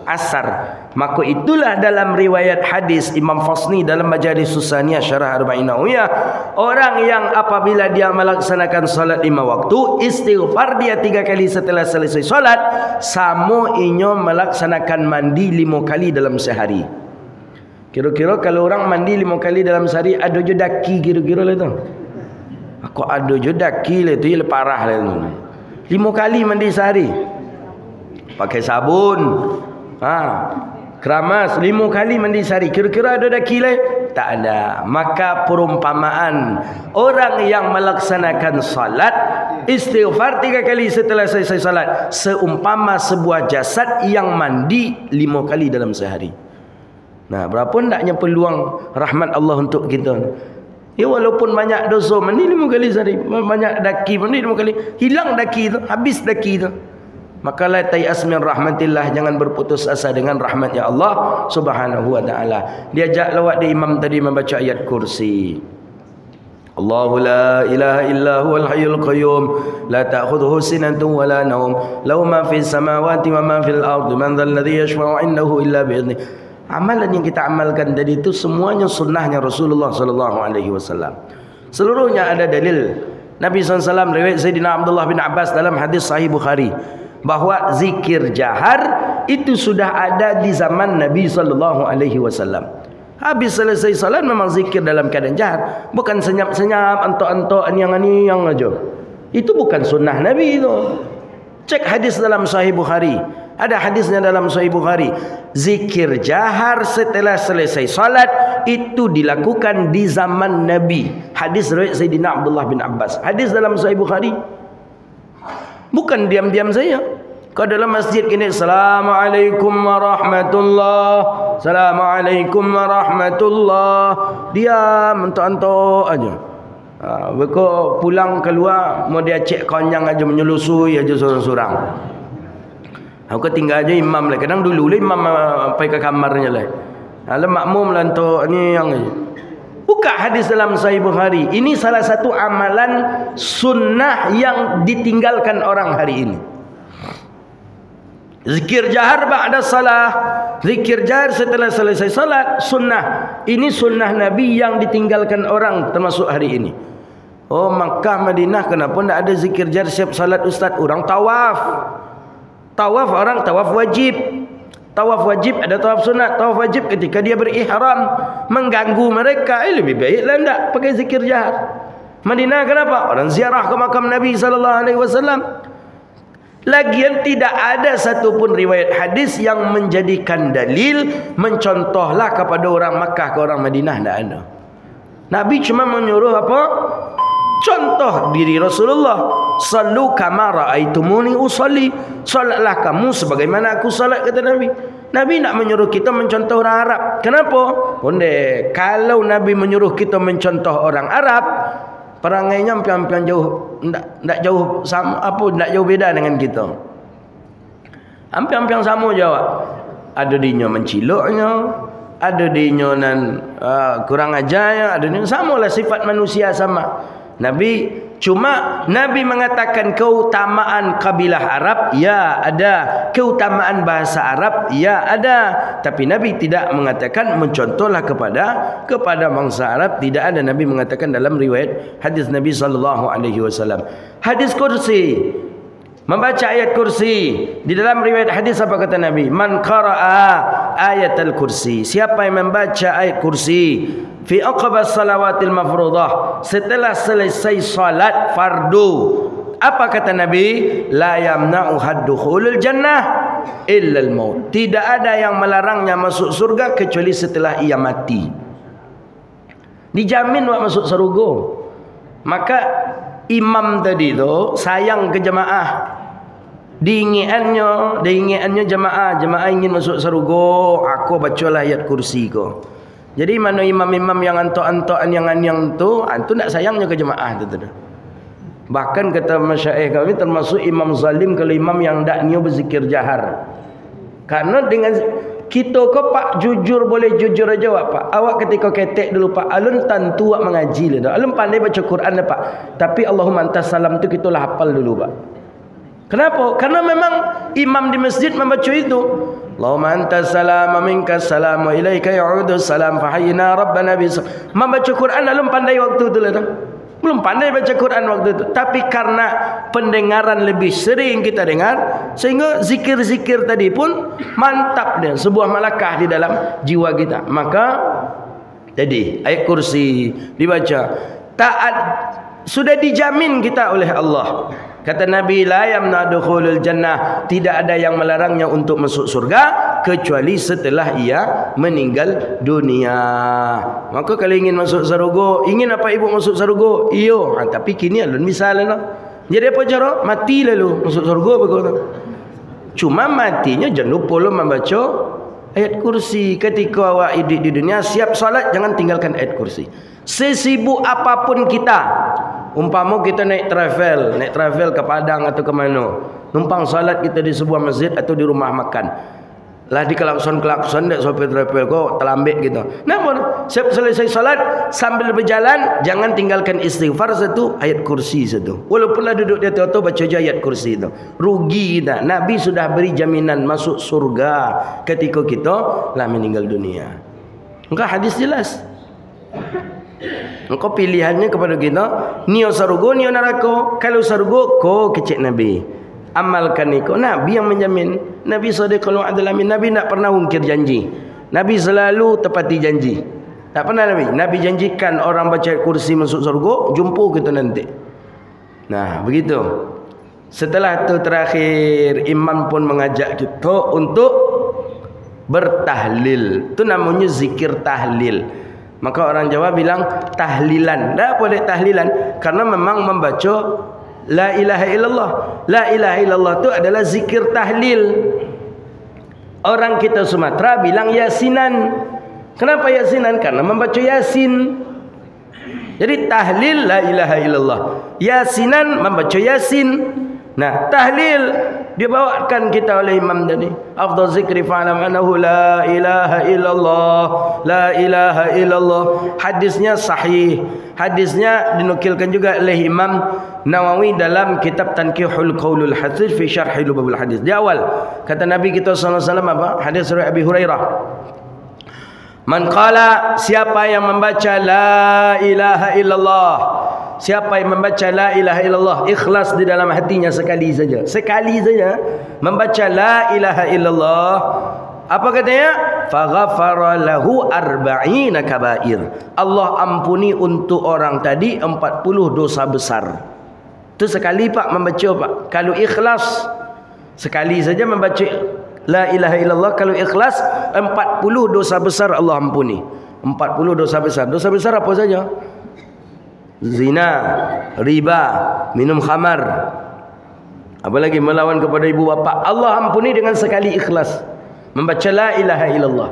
asar. Maka itulah dalam riwayat hadis Imam Fasni dalam Majalis Susaniyah Syarah Arba'in Nawawiyah, orang yang apabila dia melaksanakan salat 5 waktu, istighfar dia 3 kali setelah selesai salat, sama inyo melaksanakan mandi 5 kali dalam sehari. Kira-kira kalau orang mandi 5 kali dalam sehari, ada je daki kira-kira lah tu. Aku ada je daki lah tu, ia parah lah tu. 5 kali mandi sehari. Pakai sabun. Keramas 5 kali mandi sehari. Kira-kira ada daki lah? Tak ada. Maka perumpamaan orang yang melaksanakan salat, istighfar 3 kali setelah selesai salat, seumpama sebuah jasad yang mandi 5 kali dalam sehari. Nah, berapa hendaknya peluang rahmat Allah untuk kita. Ya, walaupun banyak dosa, mandi 5 kali sehari, banyak daki, mandi 5 kali, hilang daki itu, habis daki itu. Maka la tayas min rahmatillah, jangan berputus asa dengan rahmatnya Allah Subhanahu wa taala. Diajak lawat di imam tadi membaca ayat kursi. Allahu la ilaha illa huwal hayyul qayyum la ta'khudhuhu sinatun wa la nawm lahu ma fis samawati wa ma fil ardi man dhal ladzi yashfa'u 'indahu illa bi idhnihi. Amalan yang kita amalkan tadi itu semuanya sunnahnya Rasulullah sallallahu alaihi wasallam. Seluruhnya ada dalil. Nabi SAW riwayat Sayyidina Abdullah bin Abbas dalam hadis Sahih Bukhari bahwa zikir jahar itu sudah ada di zaman Nabi sallallahu alaihi wasallam. Habis selesai salat memang zikir dalam keadaan jahar, bukan senyap-senyap, antok-antok, anyang-anyang aja. Itu bukan sunnah Nabi itu. Cek hadis dalam Sahih Bukhari. Ada hadisnya dalam Sahih Bukhari. Zikir jahar setelah selesai salat itu dilakukan di zaman Nabi. Hadis riwayat Sayyidina Abdullah bin Abbas. Hadis dalam Sahih Bukhari. Bukan diam-diam saja. Kau dalam masjid kini, Assalamualaikum warahmatullah, Assalamualaikum warahmatullah, diam entok-entok aja. Kau pulang keluar mau dia cek konyang aja, menyelusui aja sorang-sorang. Aku tinggal aja imam lah. Kadang dulu lah imam pergi ke kamarnya lah. Alah makmum lah untuk ni yang ni. Buka hadis dalam Sahih Bukhari. Ini salah satu amalan sunnah yang ditinggalkan orang hari ini. Zikir jahar ba'da salah. Zikir jahar setelah selesai salat sunnah. Ini sunnah Nabi yang ditinggalkan orang termasuk hari ini. Oh, Makkah, Madinah kenapa tidak ada zikir jahar setiap salat ustaz? Orang tawaf. Tawaf orang tawaf wajib. Tawaf wajib ada tawaf sunat. Tawaf wajib ketika dia berihram, mengganggu mereka. Lebih baiklah tidak pakai zikir jahar. Madinah kenapa? Orang ziarah ke makam Nabi SAW. Lagian tidak ada satupun riwayat hadis yang menjadikan dalil mencontohlah kepada orang Makkah ke orang Madinah. Tidak ada. Nabi cuma menyuruh apa? Contoh diri Rasulullah. Sallu kama ra'aitumuni usalli. Salatlah kamu sebagaimana aku salat, kata Nabi. Nabi nak menyuruh kita mencontoh orang Arab. Kenapa? Bonde, kalau Nabi menyuruh kita mencontoh orang Arab, perangainya hampir jauh, tidak jauh sama, tidak jauh beda dengan kita. Hampir sama jawab. Ada dinya menciloknya, ada dinya nan kurang ajarnya, ada dinya samalah sifat manusia sama. Nabi cuma Nabi mengatakan keutamaan kabilah Arab, ya ada. Keutamaan bahasa Arab, ya ada. Tapi Nabi tidak mengatakan mencontohlah kepada bangsa Arab. Tidak ada Nabi mengatakan dalam riwayat hadis Nabi SAW. Hadis kursi, membaca ayat kursi. Di dalam riwayat hadis apa kata Nabi? Man qara'a ayatul kursi. Siapa yang membaca ayat kursi fi aqbas salawatil mafruḍah, setelah selesai salat fardu, apa kata Nabi? La yamna'u haddukhulul jannah illa al-maut. Tidak ada yang melarangnya masuk surga kecuali setelah ia mati. Dijamin buat masuk surga. Maka imam tadi tu sayang ke jemaah. Diinginkannya jemaah ingin masuk surga, aku bacalah ayat kursi ko. Jadi mana imam-imam yang antok-antokan yang tu tak sayangnya ke jemaah tu. Bahkan kata masyaikh kami termasuk imam zalim kalau imam yang tak nyo berzikir jahar. Karena dengan kita ko pak jujur boleh jujur aja pak. Awak ketika ketek dulu pak, alun tentu awak mengaji lah. Alun pandai baca Quran lah pak. Tapi Allahumma antas salam tu kita lah hafal dulu pak. Kenapa? Karena memang imam di masjid membaca itu. Allahumma antas salam minkas salam wa ilaika ya'udu salam fahayyina rabbana bis. Membaca Quran alun pandai waktu tu lah. Belum pandai baca Quran waktu itu. Tapi karena pendengaran lebih sering kita dengar, sehingga zikir-zikir tadi pun mantap dia. Sebuah malakah di dalam jiwa kita. Maka jadi ayat kursi dibaca. Taat sudah dijamin kita oleh Allah. Kata Nabi, la yamna'dukhulul jannah. Tidak ada yang melarangnya untuk masuk surga kecuali setelah ia meninggal dunia. Maka kalau ingin masuk surga, ingin apa ibu masuk surga? Iyo, tapi kini alun misalnya. Jadi apa cara? Mati lalu masuk surga begitu. Cuma matinya jangan lupa lo membaca ayat kursi. Ketika awak hidup di dunia, siap salat, jangan tinggalkan ayat kursi. Sesibuk apapun kita, umpama kita naik travel ke Padang atau ke mana, numpang salat kita di sebuah masjid atau di rumah makan, lah di klakson dek sopir travel kok terlambat gitu. Namun selesai salat sambil berjalan jangan tinggalkan istighfar satu, ayat kursi satu. Walaupunlah duduk di atas baca je ayat kursi itu. Rugi kita. Nabi sudah beri jaminan masuk surga ketika kita lah meninggal dunia. Enggak, hadis jelas. Engkau pilihannya kepada kita, nio surga nio neraka. Kalau surga kau kecek Nabi, amalkan ni kau. Nabi yang menjamin. Nabi sadiqul wa'dul amin. Nabi tak pernah ungkir janji. Nabi selalu tepati janji. Tak pernah Nabi janjikan orang baca kursi masuk surga, jumpa kita nanti. Nah begitu. Setelah itu terakhir imam pun mengajak kita untuk bertahlil. Itu namanya zikir tahlil. Maka orang Jawa bilang tahlilan. Tak boleh tahlilan karena memang membaca la ilaha illallah. La ilaha illallah itu adalah zikir tahlil. Orang kita Sumatera bilang yasinan. Kenapa yasinan? Karena membaca yasin. Jadi tahlil la ilaha illallah, yasinan membaca yasin. Nah, tahlil Dia bawakan kita oleh imam tadi. Afdal zikri fa'lam annahu la ilaha illallah. La ilaha illallah. Hadisnya sahih. Hadisnya dinukilkan juga oleh Imam Nawawi dalam kitab Tanqihul Qaulul Hadis fi Syarh Lubabul Hadis. Di awal kata Nabi kita sallallahu alaihi wasallam apa? Hadis riwayat Abi Hurairah. Man qala, siapa yang membaca la ilaha illallah, siapa yang membaca la ilaha illallah ikhlas di dalam hatinya sekali saja membaca la ilaha illallah, apa katanya? Faghafara lahu arba'ina kabair. Allah ampuni untuk orang tadi 40 dosa besar. Itu sekali Pak membaca Pak. Kalau ikhlas sekali saja membaca la ilaha illallah, kalau ikhlas 40 dosa besar Allah ampuni. 40 dosa besar. Dosa besar apa saja? Zina, riba, minum khamar, apalagi melawan kepada ibu bapa. Allah ampuni dengan sekali ikhlas membaca la ilaha illallah.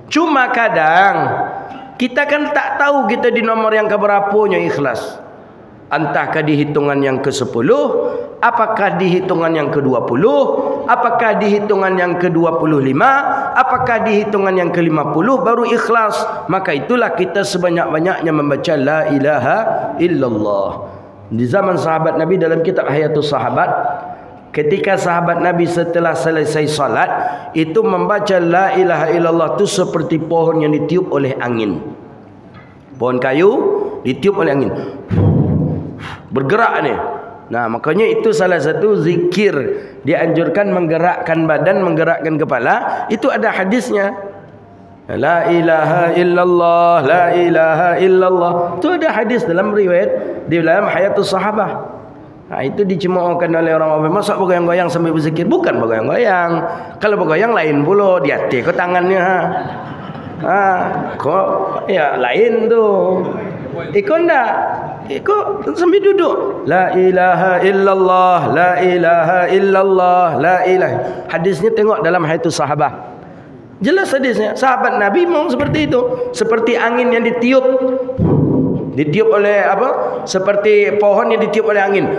Cuma kadang kita kan tak tahu kita di nomor yang keberapanya ikhlas. Entahkah di hitungan yang ke-10, apakah di hitungan yang ke-20, apakah di hitungan yang ke-25, apakah di hitungan yang ke-50 baru ikhlas. Maka itulah kita sebanyak-banyaknya membaca la ilaha illallah. Di zaman sahabat Nabi dalam kitab Hayatus Sahabat, ketika sahabat Nabi setelah selesai salat itu membaca la ilaha illallah itu seperti pohon yang ditiup oleh angin. Pohon kayu ditiup oleh angin, bergerak ni. Nah, makanya itu salah satu zikir, dianjurkan menggerakkan badan, menggerakkan kepala. Itu ada hadisnya. La ilaha illallah, la ilaha illallah. Itu ada hadis dalam riwayat di dalam Hayatus Sahabah. Nah, itu dicemoohkan oleh orang awam. Masa bergoyang-goyang sambil berzikir? Bukan bergoyang-goyang. Kalau bergoyang lain pula, di hati ke tangannya. Kok ya lain tu. Ikut enggak? Ikut sambil duduk. La ilaha illallah, la ilaha illallah, la ilaha. Hadisnya tengok dalam Hayatus Sahabah. Jelas hadisnya. Sahabat Nabi memang seperti itu. Seperti angin yang ditiup. Ditiup oleh apa? Seperti pohon yang ditiup oleh angin.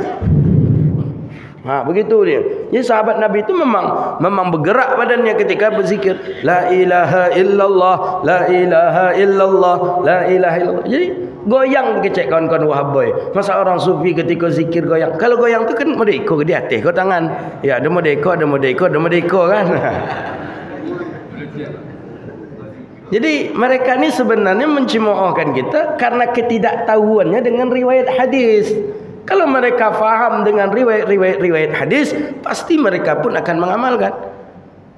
Begitu dia. Jadi sahabat Nabi itu memang bergerak badannya ketika berzikir. La ilaha illallah, la ilaha illallah, la ilaha illallah. Jadi goyang kecek kawan-kawan Wahaboy. Masa orang sufi ketika zikir goyang. Kalau goyang tu kan modeko di atas kau tangan. Ya, ada modeko kan. Jadi mereka ni sebenarnya mencemoohkan kita karena ketidaktahuannya dengan riwayat hadis. Kalau mereka faham dengan riwayat hadis, pasti mereka pun akan mengamalkan.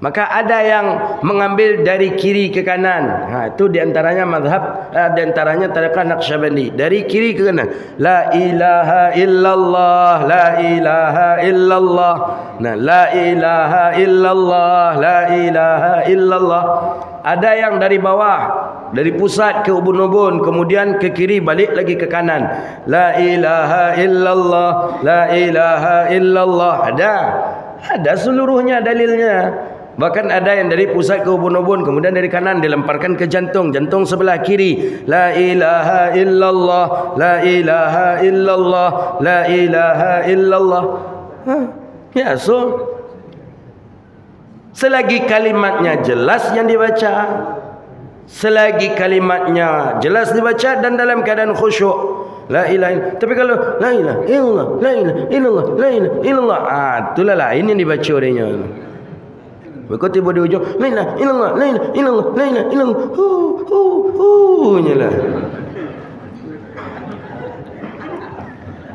Maka ada yang mengambil dari kiri ke kanan. Itu diantaranya mazhab, diantaranya tariqah Naqsyabandi. Dari kiri ke kanan. La ilaha illallah, la ilaha illallah. Nah, la ilaha illallah, la ilaha illallah. Ada yang dari bawah, dari pusat ke ubun-ubun, kemudian ke kiri balik lagi ke kanan. La ilaha illallah, la ilaha illallah. Ada seluruhnya dalilnya. Bahkan ada yang dari pusat ke ubun-ubun, kemudian dari kanan dilemparkan ke jantung sebelah kiri. La ilaha illallah, la ilaha illallah, la ilaha illallah. Ya, so selagi kalimatnya jelas yang dibaca, selagi kalimatnya jelas dibaca dan dalam keadaan khusyuk, la ilaha illallah. Tapi kalau la ilaha illallah, la ilaha illallah, la ilaha illallah, itulah lain yang dibaca orangnya. Kau tiba di ujung la ilaha illallah, la ilaha illallah, la ilaha illallah, nyalah.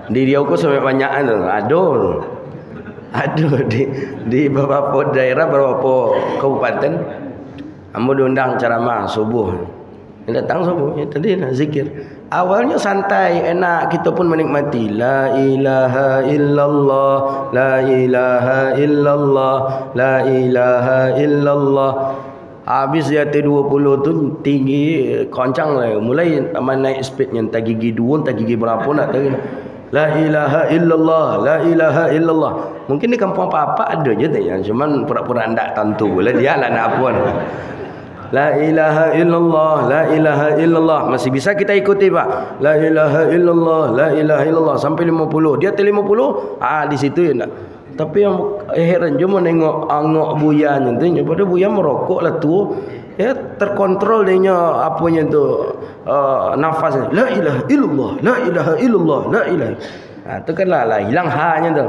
Di Riau kau sampai banyak Aduh di beberapa daerah, beberapa kabupaten, ambo diundang ceramah subuh. Datang subuh, ya tadi zikir. Awalnya santai, enak, kita pun menikmati. La ilaha illallah, la ilaha illallah, la ilaha illallah. Habis dia T20 tu tinggi, koncang lah. Mulai naik speednya, entah gigi 2, entah gigi berapa nak tadi. La ilaha illallah, la ilaha illallah. Mungkin di kampung apa-apa ada je tanya, cuman pura-pura ndak tentu pula dia lah nak apa. La ilaha illallah, la ilaha illallah. Masih bisa kita ikuti Pak. La ilaha illallah, la ilaha illallah sampai 50. Dia T50, di situ ya nak. Tapi yang heran je menengok angok buyanya tu, pada buya merokok lah tu. Ya, terkontrol dia apanya tu nafasnya. La ilaha illallah, la ilaha illallah, la ilaha. Tu kan lah hilang ha-nya tu.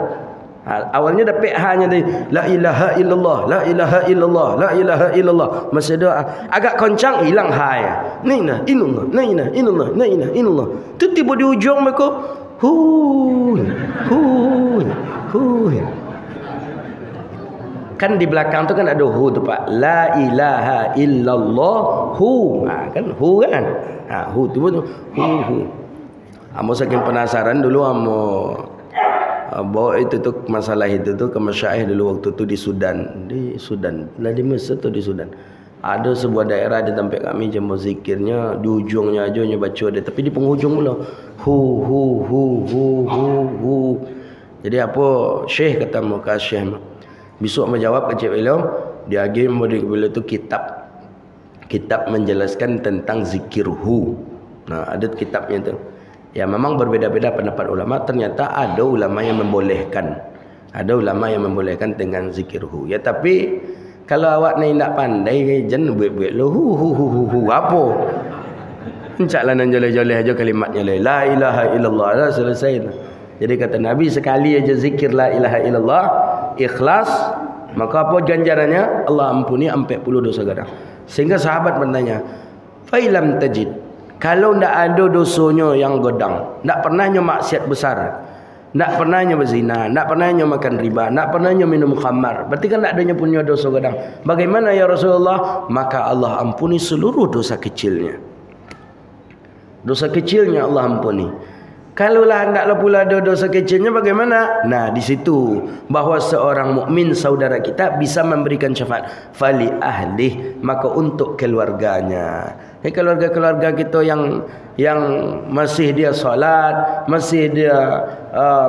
Awalnya dapat ha-nya tadi. La ilaha illallah, la ilaha illallah, la ilaha illallah. Masa doa agak kencang hilang ha-nya. Naina illallah, naina illallah, naina illallah. Tu tiba di ujung mereka hu. Kan di belakang tu kan ada hu tu Pak. La ilaha illallah hu. Kan hu kan. Hu tu betul. Hu. Amo saking penasaran dulu amo bawa itu tu masalah itu tu ke masyaikh dulu waktu tu di Sudan. Lah di Mesir tu di Sudan. Ada sebuah daerah di tempat kami jemaah zikirnya di ujungnya aja baca dia, tapi di penghujung pula hu. Jadi apa syekh kata muka syekh besok menjawab ke Cik William, dia lagi memberi bila tu kitab menjelaskan tentang zikir hu. Nah, ada kitabnya tu. Ya memang berbeza-beza pendapat ulama, ternyata ada ulama yang membolehkan. Ada ulama yang membolehkan dengan zikir hu. Ya tapi kalau awak ni tak pandai jen buat-buat lo hu apa? Encaklah nan joleh-joleh aja kalimatnya la ilaha illallah dah selesai. Jadi kata Nabi sekali aja zikir la ilaha illallah ikhlas, maka apa ganjarannya? Allah ampuni 40 dosa gadang. Sehingga sahabat bertanya, "Failam tajid." Kalau ndak ada dosanya yang godang, ndak pernahnya maksiat besar, ndak pernahnya berzina, ndak pernahnya makan riba, ndak pernahnya minum khamar, berarti kan ndak adanya punya dosa godang. Bagaimana ya Rasulullah? Maka Allah ampuni seluruh dosa kecilnya. Dosa kecilnya Allah ampuni. Kalaulah hendaklah pula ada dosa kecilnya bagaimana? Nah, di situ bahawa seorang mukmin saudara kita bisa memberikan syafaat fali ahlih, maka untuk keluarganya. Keluarga-keluarga kita yang masih dia solat, masih dia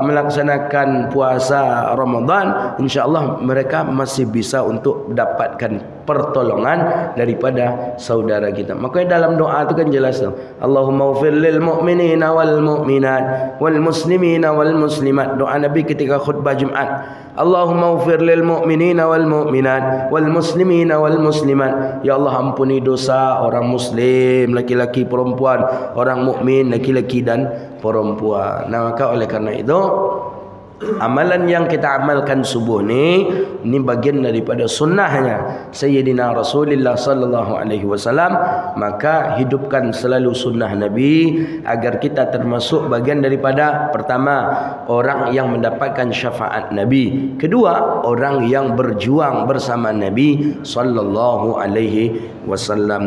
melaksanakan puasa Ramadan, insya-Allah mereka masih bisa untuk mendapatkan pertolongan daripada saudara kita. Makanya dalam doa itu kan jelas tu. Allahumma ighfir lil mu'minina wal mu'minat wal muslimina wal muslimat. Doa Nabi ketika khutbah Jumat. Allahumma ighfir lil mu'minina wal mu'minat wal muslimina wal muslimat. Ya Allah ampuni dosa orang muslim laki-laki perempuan, orang mukmin laki-laki dan perempuan. Nah, maka oleh karena itu amalan yang kita amalkan subuh ni bagian daripada sunnahnya Sayyidina Rasulullah sallallahu alaihi wasallam. Maka hidupkan selalu sunnah Nabi agar kita termasuk bagian daripada pertama orang yang mendapatkan syafaat Nabi, kedua orang yang berjuang bersama Nabi sallallahu alaihi wasallam.